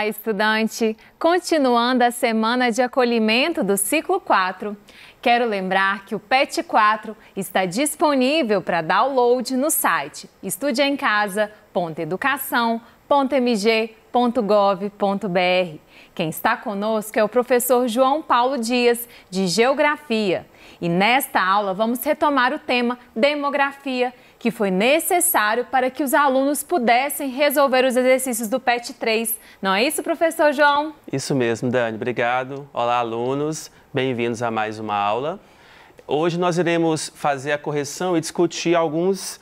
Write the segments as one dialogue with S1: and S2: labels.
S1: Olá, estudante! Continuando a semana de acolhimento do ciclo 4, quero lembrar que o PET 4 está disponível para download no site estudeemcasa.educação.mg.gov.br. Quem está conosco é o professor João Paulo Dias, de Geografia. E nesta aula vamos retomar o tema demografia, que foi necessário para que os alunos pudessem resolver os exercícios do PET 3. Não é isso, professor João?
S2: Isso mesmo, Dani. Obrigado. Olá, alunos. Bem-vindos a mais uma aula. Hoje nós iremos fazer a correção e discutir algumas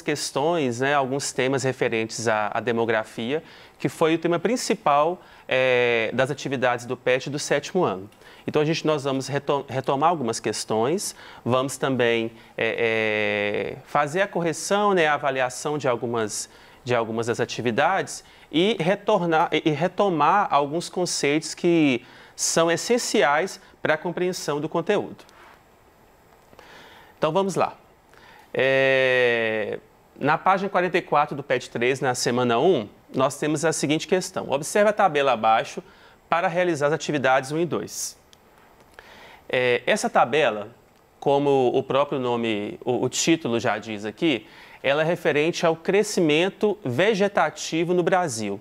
S2: questões, alguns temas referentes à demografia, que foi o tema principal das atividades do PET do 7º ano. Então, nós vamos retomar algumas questões, vamos também fazer a correção, a avaliação de algumas das atividades e retomar alguns conceitos que são essenciais para a compreensão do conteúdo. Então, vamos lá. Na página 44 do PET 3, na semana 1, nós temos a seguinte questão. Observe a tabela abaixo para realizar as atividades 1 e 2. Essa tabela, como o próprio nome, o título já diz aqui, ela é referente ao crescimento vegetativo no Brasil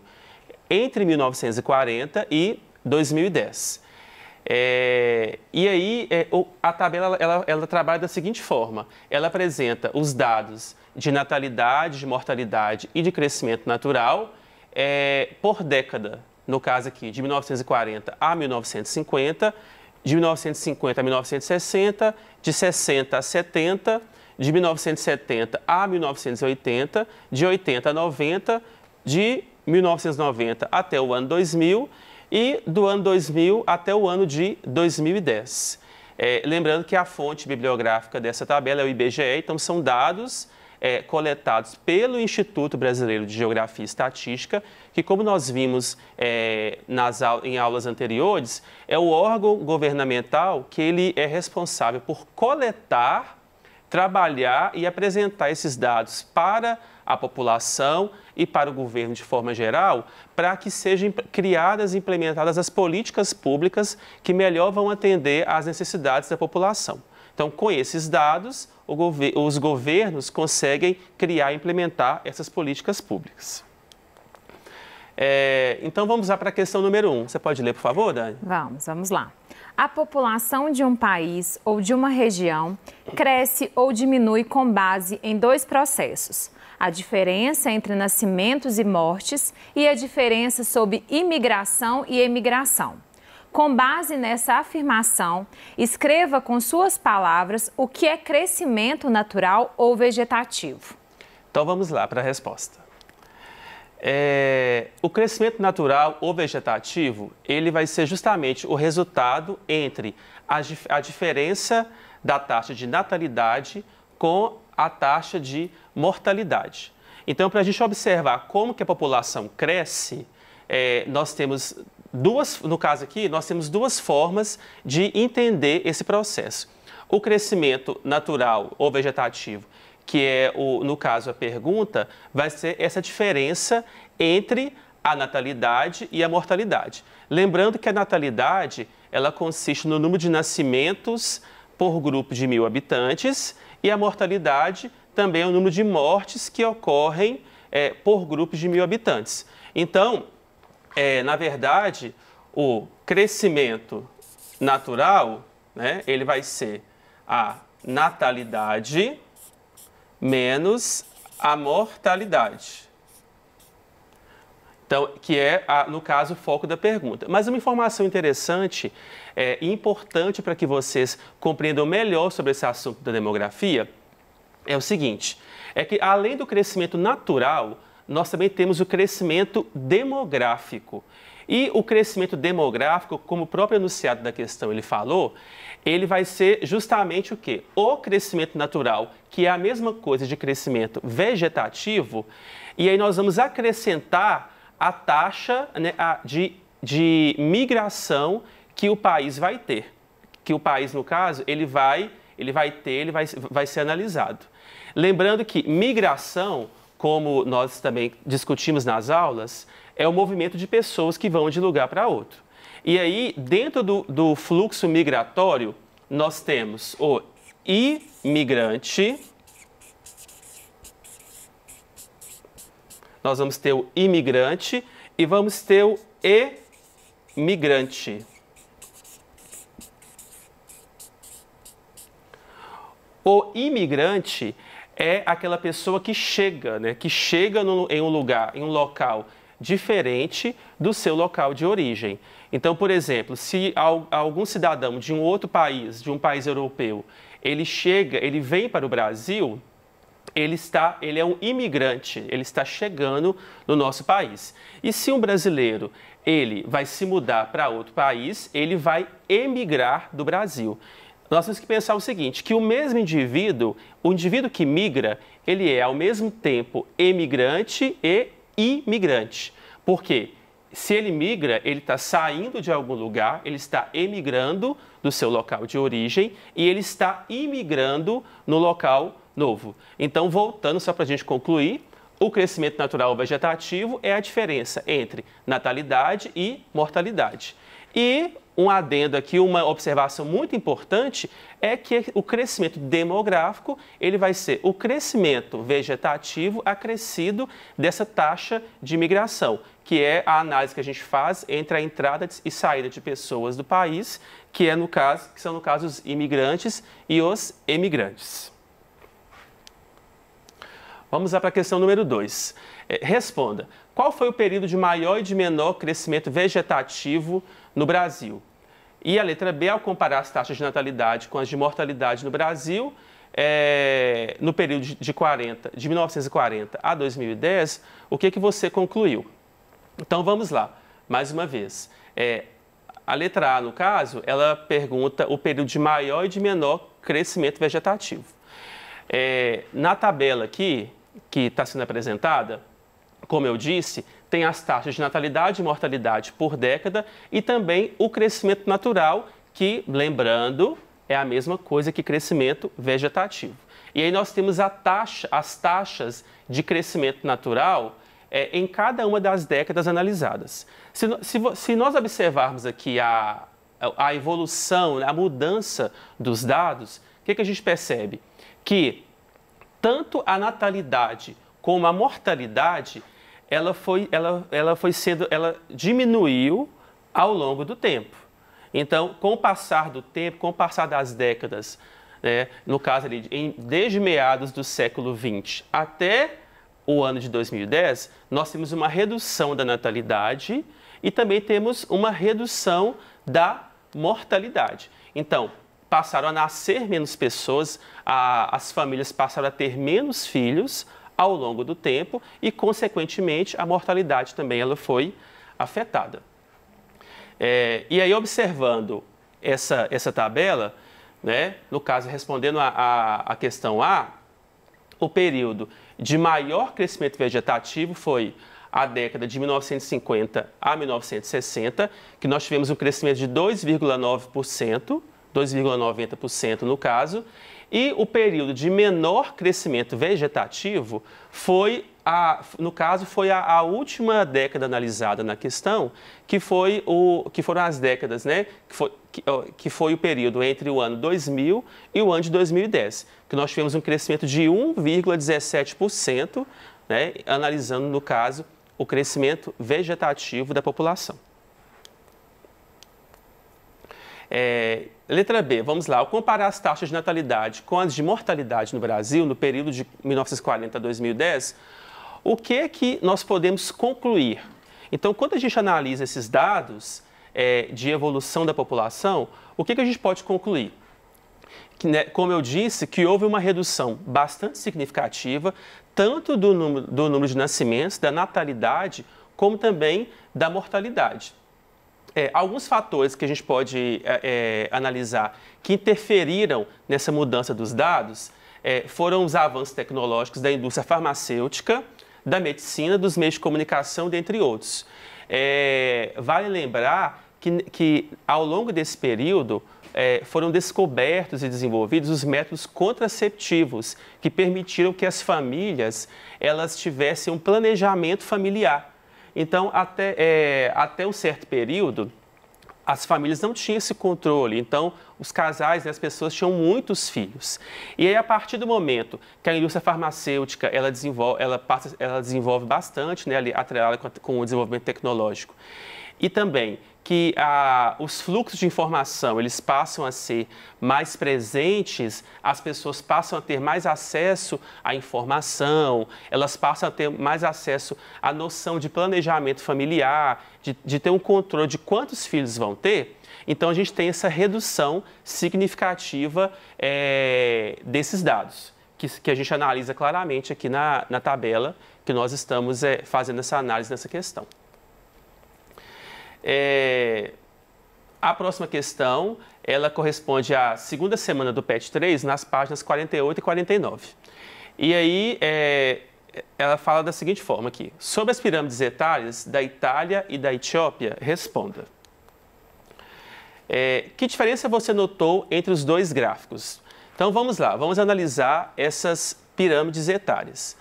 S2: entre 1940 e 2010. E aí, a tabela ela trabalha da seguinte forma: ela apresenta os dados de natalidade, de mortalidade e de crescimento natural por década, no caso aqui, de 1940 a 1950, de 1950 a 1960, de 60 a 70, de 1970 a 1980, de 80 a 90, de 1990 até o ano 2000 e do ano 2000 até o ano de 2010. Lembrando que a fonte bibliográfica dessa tabela é o IBGE, então são dados coletados pelo Instituto Brasileiro de Geografia e Estatística, que, como nós vimos em aulas anteriores, é o órgão governamental que ele é responsável por coletar, trabalhar e apresentar esses dados para a população e para o governo de forma geral, para que sejam criadas e implementadas as políticas públicas que melhor vão atender às necessidades da população. Então, com esses dados, os governos conseguem criar e implementar essas políticas públicas. Então, vamos lá para a questão número 1. Você pode ler, por favor, Dani?
S1: Vamos lá. A população de um país ou de uma região cresce ou diminui com base em dois processos: a diferença entre nascimentos e mortes e a diferença sobre imigração e emigração. Com base nessa afirmação, escreva com suas palavras o que é crescimento natural ou vegetativo.
S2: Então vamos lá para a resposta. O crescimento natural ou vegetativo, ele vai ser justamente o resultado entre a diferença da taxa de natalidade com a taxa de mortalidade. Então, para a gente observar como que a população cresce, nós temos no caso aqui, nós temos duas formas de entender esse processo. O crescimento natural ou vegetativo, que é, no caso, a pergunta, vai ser essa diferença entre a natalidade e a mortalidade. Lembrando que a natalidade, ela consiste no número de nascimentos por grupo de 1.000 habitantes e a mortalidade também é o número de mortes que ocorrem por grupos de 1.000 habitantes. Então, na verdade, o crescimento natural, ele vai ser a natalidade menos a mortalidade. Então, que é, no caso, o foco da pergunta. Mas uma informação interessante e importante para que vocês compreendam melhor sobre esse assunto da demografia é o seguinte: é que além do crescimento natural, nós também temos o crescimento demográfico. E o crescimento demográfico, como o próprio enunciado da questão ele falou, ele vai ser justamente o quê? O crescimento natural, que é a mesma coisa de crescimento vegetativo, e aí nós vamos acrescentar a taxa de migração que o país vai ter. Que o país, no caso, ele vai ser analisado. Lembrando que migração, como nós também discutimos nas aulas, é o movimento de pessoas que vão de lugar para outro. E aí, dentro do fluxo migratório, nós temos o imigrante, nós vamos ter o imigrante e vamos ter o emigrante. O imigrante é aquela pessoa que chega, né? Que chega em um lugar, em um local diferente do seu local de origem. Então, por exemplo, se algum cidadão de um outro país, de um país europeu, ele vem para o Brasil, ele é um imigrante, ele está chegando no nosso país. E se um brasileiro, ele vai se mudar para outro país, ele vai emigrar do Brasil. Nós temos que pensar o seguinte, que o mesmo indivíduo, o indivíduo que migra, ele é ao mesmo tempo emigrante e imigrante. Por quê? Se ele migra, ele está saindo de algum lugar, ele está emigrando do seu local de origem e ele está imigrando no local novo. Então, voltando só para a gente concluir, o crescimento natural vegetativo é a diferença entre natalidade e mortalidade. E um adendo aqui, uma observação muito importante é que o crescimento demográfico, ele vai ser o crescimento vegetativo acrescido dessa taxa de imigração, que é a análise que a gente faz entre a entrada e saída de pessoas do país, que são no caso os imigrantes e os emigrantes. Vamos lá para a questão número 2. Responda, qual foi o período de maior e de menor crescimento vegetativo no Brasil? E a letra B, ao comparar as taxas de natalidade com as de mortalidade no Brasil, no período de 1940 a 2010, o que você concluiu? Então, vamos lá, mais uma vez. A letra A, no caso, ela pergunta o período de maior e de menor crescimento vegetativo. Na tabela aqui, que está sendo apresentada, como eu disse, tem as taxas de natalidade e mortalidade por década e também o crescimento natural, que, lembrando, é a mesma coisa que crescimento vegetativo. E aí nós temos as taxas de crescimento natural em cada uma das décadas analisadas. Se nós observarmos aqui a evolução, a mudança dos dados, o que a gente percebe? Que tanto a natalidade como a mortalidade, ela diminuiu ao longo do tempo. Então, com o passar do tempo, com o passar das décadas, né, no caso ali, desde meados do século XX até o ano de 2010, nós temos uma redução da natalidade e também temos uma redução da mortalidade. Então, passaram a nascer menos pessoas, as famílias passaram a ter menos filhos ao longo do tempo e, consequentemente, a mortalidade também ela foi afetada. E aí, observando essa tabela, né, no caso, respondendo a questão A, o período de maior crescimento vegetativo foi a década de 1950 a 1960, que nós tivemos um crescimento de 2,9%, 2,90% no caso, e o período de menor crescimento vegetativo foi, no caso, foi a última década analisada na questão, que foram as décadas, né, que foi o período entre o ano 2000 e o ano de 2010, que nós tivemos um crescimento de 1,17%, né, analisando, no caso, o crescimento vegetativo da população. Letra B, vamos lá. Ao comparar as taxas de natalidade com as de mortalidade no Brasil, no período de 1940 a 2010, o que é que nós podemos concluir? Então, quando a gente analisa esses dados de evolução da população, o que a gente pode concluir? Que, né, como eu disse, que houve uma redução bastante significativa, tanto do número de nascimentos, da natalidade, como também da mortalidade. Alguns fatores que a gente pode analisar que interferiram nessa mudança dos dados foram os avanços tecnológicos da indústria farmacêutica, da medicina, dos meios de comunicação, dentre outros. Vale lembrar que ao longo desse período foram descobertos e desenvolvidos os métodos contraceptivos que permitiram que as famílias elas tivessem um planejamento familiar. Então, até um certo período, as famílias não tinham esse controle, então os casais, né, as pessoas tinham muitos filhos. E aí, a partir do momento que a indústria farmacêutica ela desenvolve bastante, né, ali, atrelada com o desenvolvimento tecnológico, e também que os fluxos de informação eles passam a ser mais presentes, as pessoas passam a ter mais acesso à informação, elas passam a ter mais acesso à noção de planejamento familiar, de ter um controle de quantos filhos vão ter. Então, a gente tem essa redução significativa desses dados, que a gente analisa claramente aqui na tabela, que nós estamos fazendo essa análise nessa questão. A próxima questão, ela corresponde à segunda semana do PET 3, nas páginas 48 e 49. E aí, ela fala da seguinte forma aqui. Sobre as pirâmides etárias da Itália e da Etiópia, responda. Que diferença você notou entre os dois gráficos? Então, vamos lá, vamos analisar essas pirâmides etárias.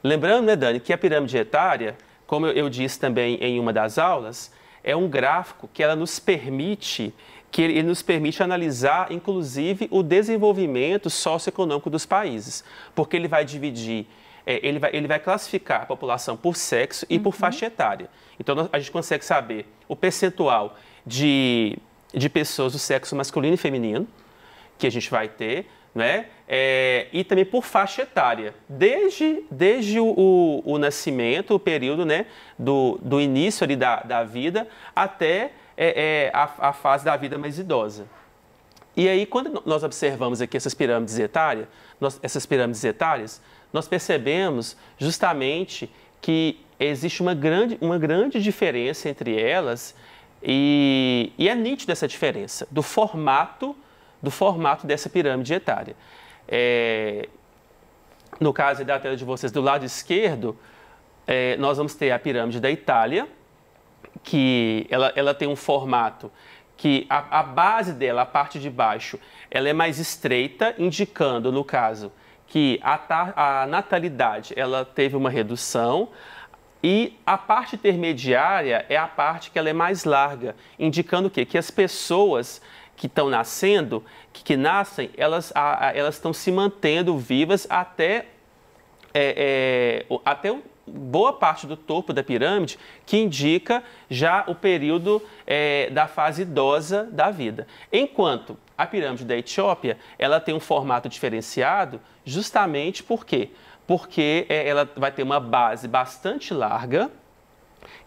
S2: Lembrando, né, Dani, que a pirâmide etária, como eu disse também em uma das aulas, é um gráfico que ele nos permite analisar, inclusive, o desenvolvimento socioeconômico dos países, porque ele vai dividir, ele vai classificar a população por sexo e por faixa etária. Então, a gente consegue saber o percentual de pessoas do sexo masculino e feminino que a gente vai ter, né? E também por faixa etária, desde o nascimento, o período, né, do início ali da vida até a fase da vida mais idosa. E aí, quando nós observamos aqui essas pirâmides etárias, nós percebemos justamente que existe uma grande diferença entre elas e é nítida essa diferença do formato dessa pirâmide etária. No caso da tela de vocês, do lado esquerdo, nós vamos ter a pirâmide da Itália, que ela tem um formato que a base dela, a parte de baixo, ela é mais estreita, indicando, no caso, que a natalidade ela teve uma redução, e a parte intermediária é a parte que ela é mais larga, indicando o quê? Que as pessoas que estão nascendo, que nascem, elas estão se mantendo vivas até boa parte do topo da pirâmide, que indica já o período da fase idosa da vida. Enquanto a pirâmide da Etiópia, ela tem um formato diferenciado, justamente por quê? Porque ela vai ter uma base bastante larga,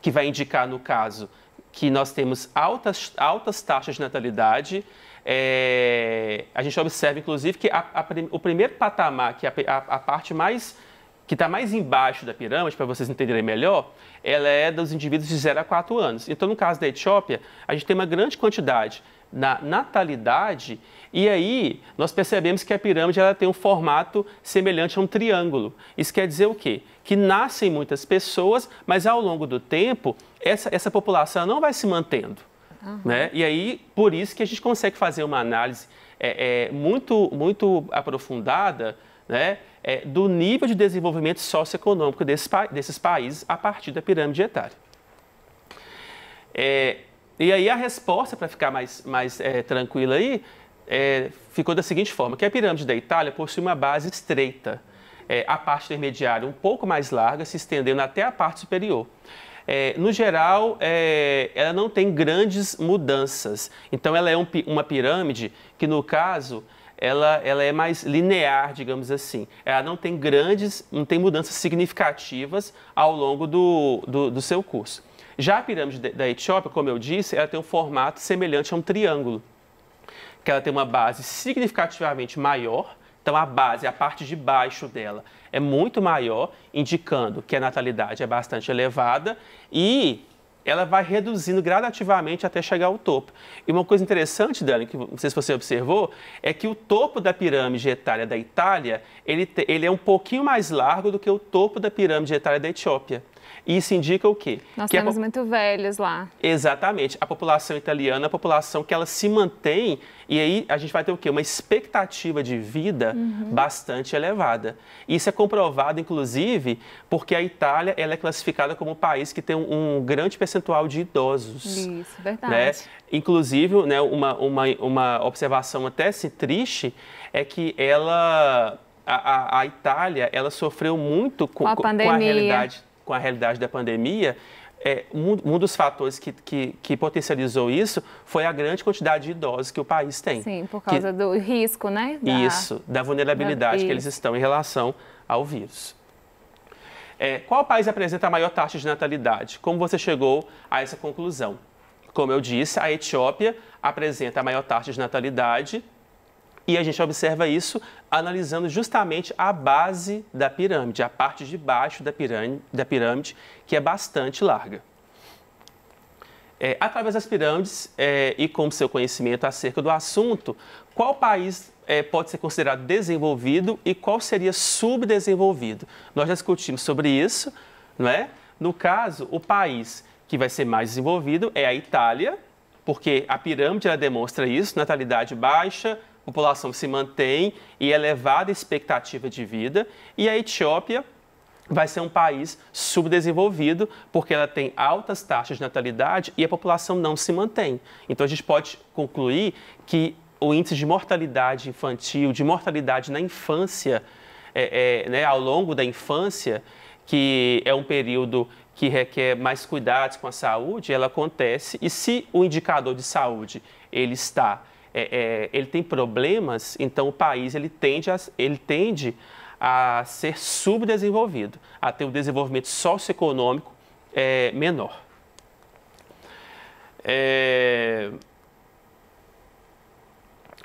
S2: que vai indicar, no caso, que nós temos altas taxas de natalidade. A gente observa, inclusive, que o primeiro patamar, que é a parte que está mais embaixo da pirâmide, para vocês entenderem melhor, ela é dos indivíduos de 0 a 4 anos. Então, no caso da Etiópia, a gente tem uma grande quantidade na natalidade, e aí nós percebemos que a pirâmide ela tem um formato semelhante a um triângulo. Isso quer dizer o quê? Que nascem muitas pessoas, mas ao longo do tempo, essa população não vai se mantendo. Né? E aí, por isso que a gente consegue fazer uma análise muito aprofundada, né, do nível de desenvolvimento socioeconômico desses países a partir da pirâmide etária. E aí a resposta, para ficar mais tranquila aí, ficou da seguinte forma, que a pirâmide da Itália possui uma base estreita, a parte intermediária um pouco mais larga, se estendendo até a parte superior. No geral, ela não tem grandes mudanças, então ela é uma pirâmide que, no caso, ela é mais linear, digamos assim. Ela não tem mudanças significativas ao longo do seu curso. Já a pirâmide da Etiópia, como eu disse, ela tem um formato semelhante a um triângulo, que ela tem uma base significativamente maior. Então, a parte de baixo dela é muito maior, indicando que a natalidade é bastante elevada e ela vai reduzindo gradativamente até chegar ao topo. E uma coisa interessante, Dani, que não sei se você observou, é que o topo da pirâmide etária da Itália, ele é um pouquinho mais largo do que o topo da pirâmide etária da Etiópia. E isso indica o quê?
S1: Nós temos muito velhos lá.
S2: Exatamente. A população italiana é a população que ela se mantém, e aí a gente vai ter o quê? Uma expectativa de vida bastante elevada. Isso é comprovado, inclusive, porque a Itália ela é classificada como um país que tem um grande percentual de idosos.
S1: Isso, verdade.
S2: Né? Inclusive, né, uma observação até assim, triste é que a Itália ela sofreu muito com a realidade da pandemia. Um dos fatores que potencializou isso foi a grande quantidade de idosos que o país tem.
S1: Sim, por causa do risco, né?
S2: Da vulnerabilidade que eles estão em relação ao vírus. Qual país apresenta a maior taxa de natalidade? Como você chegou a essa conclusão? Como eu disse, a Etiópia apresenta a maior taxa de natalidade. E a gente observa isso analisando justamente a base da pirâmide, a parte de baixo da pirâmide, que é bastante larga. Através das pirâmides e com o seu conhecimento acerca do assunto, qual país pode ser considerado desenvolvido e qual seria subdesenvolvido? Nós já discutimos sobre isso, não é? No caso, o país que vai ser mais desenvolvido é a Itália, porque a pirâmide ela demonstra isso, natalidade baixa, população se mantém e elevada expectativa de vida, e a Etiópia vai ser um país subdesenvolvido, porque ela tem altas taxas de natalidade e a população não se mantém. Então, a gente pode concluir que o índice de mortalidade infantil, de mortalidade na infância, né, ao longo da infância, que é um período que requer mais cuidados com a saúde, ela acontece, e se o indicador de saúde ele tem problemas, então o país ele tende a ser subdesenvolvido, a ter um desenvolvimento socioeconômico menor.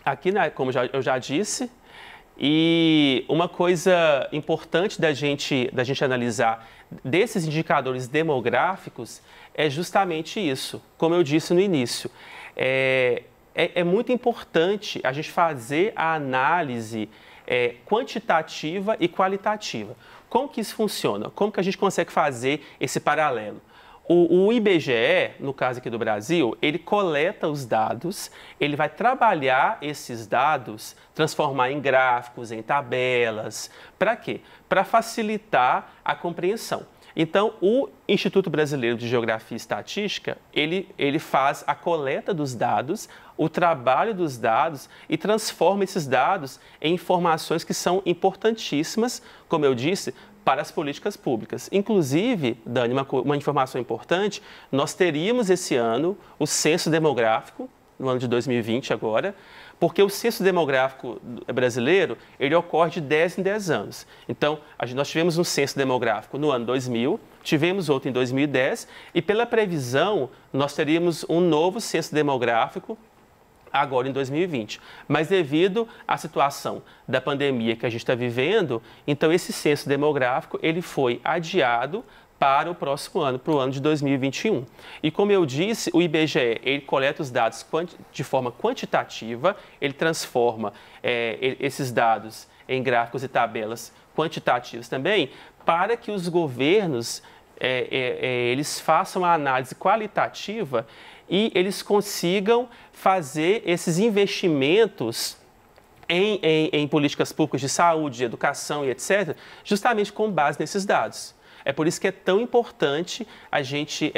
S2: Aqui, né, como eu já disse, e uma coisa importante da gente analisar desses indicadores demográficos é justamente isso, como eu disse no início. É muito importante a gente fazer a análise quantitativa e qualitativa. Como que isso funciona? Como que a gente consegue fazer esse paralelo? O IBGE, no caso aqui do Brasil, ele coleta os dados, ele vai trabalhar esses dados, transformar em gráficos, em tabelas. Para quê? Para facilitar a compreensão. Então, o Instituto Brasileiro de Geografia e Estatística, ele faz a coleta dos dados, o trabalho dos dados e transforma esses dados em informações que são importantíssimas, como eu disse, para as políticas públicas. Inclusive, Dani, uma informação importante, nós teríamos esse ano o censo demográfico, no ano de 2020 agora, porque o censo demográfico brasileiro, ele ocorre de 10 em 10 anos. Então, nós tivemos um censo demográfico no ano 2000, tivemos outro em 2010, e pela previsão, nós teríamos um novo censo demográfico agora em 2020. Mas devido à situação da pandemia que a gente está vivendo, então esse censo demográfico ele foi adiado para o próximo ano, para o ano de 2021. E como eu disse, o IBGE ele coleta os dados de forma quantitativa, ele transforma esses dados em gráficos e tabelas quantitativos também, para que os governos eles façam a análise qualitativa e eles consigam fazer esses investimentos em políticas públicas de saúde, de educação e etc., justamente com base nesses dados. É por isso que é tão importante a gente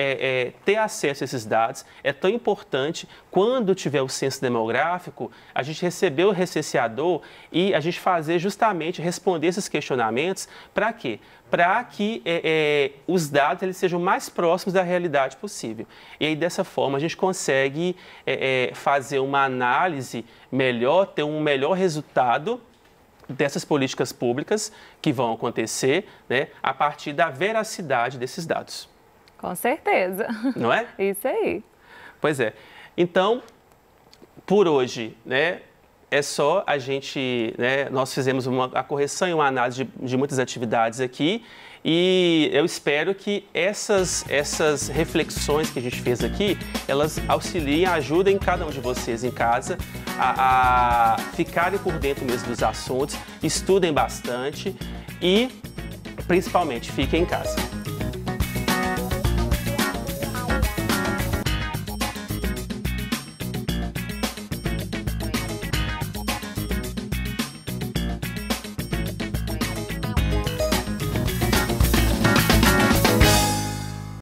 S2: ter acesso a esses dados, é tão importante, quando tiver o censo demográfico, a gente receber o recenseador e a gente fazer justamente, responder esses questionamentos, para quê? Para que os dados eles sejam mais próximos da realidade possível. E aí, dessa forma, a gente consegue fazer uma análise melhor, ter um melhor resultado dessas políticas públicas que vão acontecer, né, a partir da veracidade desses dados.
S1: Com certeza.
S2: Não é?
S1: Isso aí.
S2: Pois é. Então, por hoje, né, é só a gente, né, nós fizemos a correção e uma análise de muitas atividades aqui, e eu espero que essas reflexões que a gente fez aqui, elas auxiliem, ajudem cada um de vocês em casa a ficarem por dentro mesmo dos assuntos, estudem bastante e, principalmente, fiquem em casa.